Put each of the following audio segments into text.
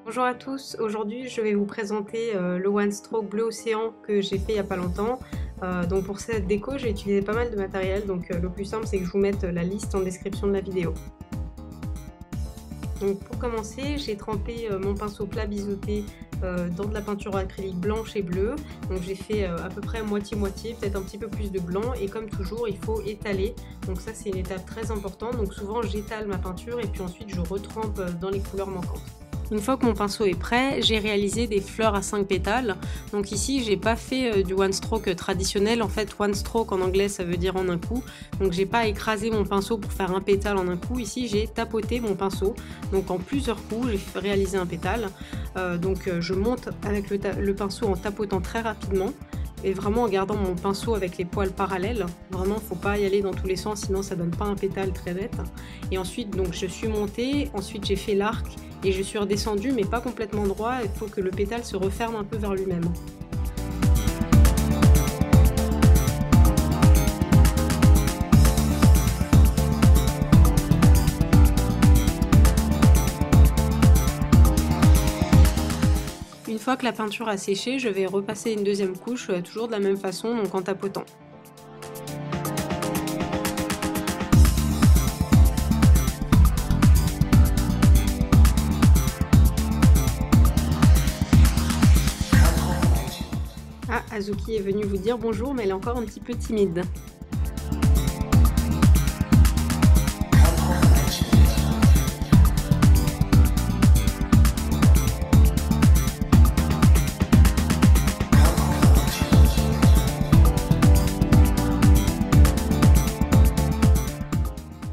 Bonjour à tous, aujourd'hui je vais vous présenter le One Stroke bleu océan que j'ai fait il n'y a pas longtemps. Donc pour cette déco j'ai utilisé pas mal de matériel, donc le plus simple c'est que je vous mette la liste en description de la vidéo. Donc pour commencer j'ai trempé mon pinceau plat biseauté dans de la peinture acrylique blanche et bleue. Donc j'ai fait à peu près moitié-moitié, peut-être un petit peu plus de blanc, et comme toujours il faut étaler. Donc ça c'est une étape très importante, donc souvent j'étale ma peinture et puis ensuite je retrempe dans les couleurs manquantes. Une fois que mon pinceau est prêt, j'ai réalisé des fleurs à 5 pétales. Donc ici, j'ai pas fait du one stroke traditionnel. En fait, one stroke en anglais, ça veut dire en un coup. Donc j'ai pas écrasé mon pinceau pour faire un pétale en un coup. Ici, j'ai tapoté mon pinceau. Donc en plusieurs coups, j'ai réalisé un pétale. Je monte avec le pinceau en tapotant très rapidement. Et vraiment en gardant mon pinceau avec les poils parallèles. Vraiment, faut pas y aller dans tous les sens, sinon ça donne pas un pétale très net. Et ensuite, donc je suis montée, ensuite j'ai fait l'arc et je suis redescendue, mais pas complètement droit. Il faut que le pétale se referme un peu vers lui-même. Une fois que la peinture a séché, je vais repasser une deuxième couche, toujours de la même façon, donc en tapotant. Ah, Azuki est venue vous dire bonjour, mais elle est encore un petit peu timide.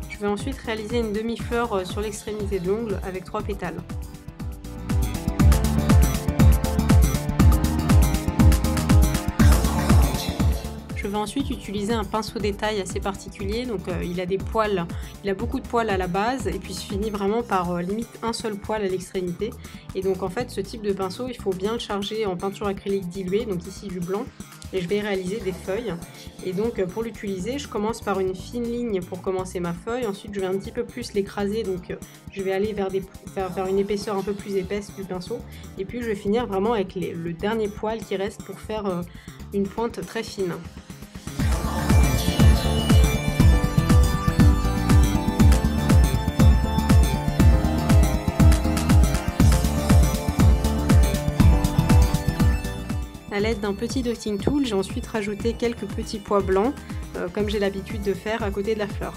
Je vais ensuite réaliser une demi-fleur sur l'extrémité de l'ongle avec 3 pétales. Je vais ensuite utiliser un pinceau d'étail assez particulier, donc il a des poils, il a beaucoup de poils à la base et puis se finit vraiment par limite un seul poil à l'extrémité. Et donc en fait ce type de pinceau il faut bien le charger en peinture acrylique diluée, donc ici du blanc, et je vais réaliser des feuilles. Et donc pour l'utiliser je commence par une fine ligne pour commencer ma feuille, ensuite je vais un petit peu plus l'écraser, donc je vais aller vers une épaisseur un peu plus épaisse du pinceau, et puis je vais finir vraiment avec le dernier poil qui reste pour faire une pointe très fine. À l'aide d'un petit dotting tool, j'ai ensuite rajouté quelques petits pois blancs, comme j'ai l'habitude de faire à côté de la fleur.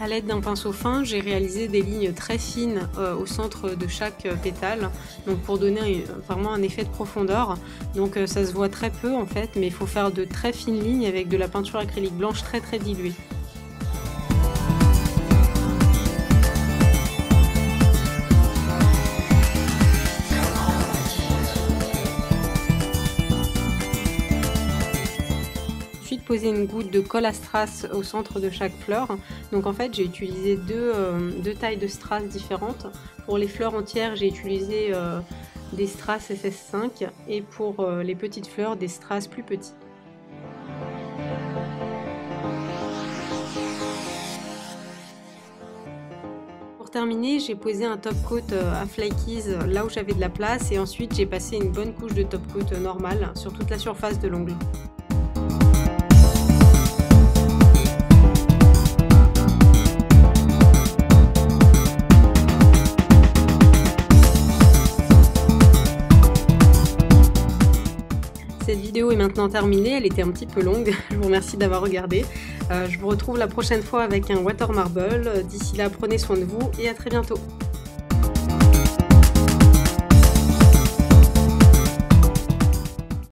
À l'aide d'un pinceau fin, j'ai réalisé des lignes très fines au centre de chaque pétale, donc pour donner vraiment un effet de profondeur. Donc ça se voit très peu en fait, mais il faut faire de très fines lignes avec de la peinture acrylique blanche très diluée. Ensuite poser une goutte de colle à strass au centre de chaque fleur. Donc en fait j'ai utilisé deux tailles de strass différentes. Pour les fleurs entières j'ai utilisé des strass SS5 et pour les petites fleurs des strass plus petits. Pour terminer, j'ai posé un top coat à flakies là où j'avais de la place, et ensuite j'ai passé une bonne couche de top coat normale sur toute la surface de l'ongle. Cette vidéo est maintenant terminée, elle était un petit peu longue, je vous remercie d'avoir regardé. Je vous retrouve la prochaine fois avec un water marble. D'ici là, prenez soin de vous et à très bientôt.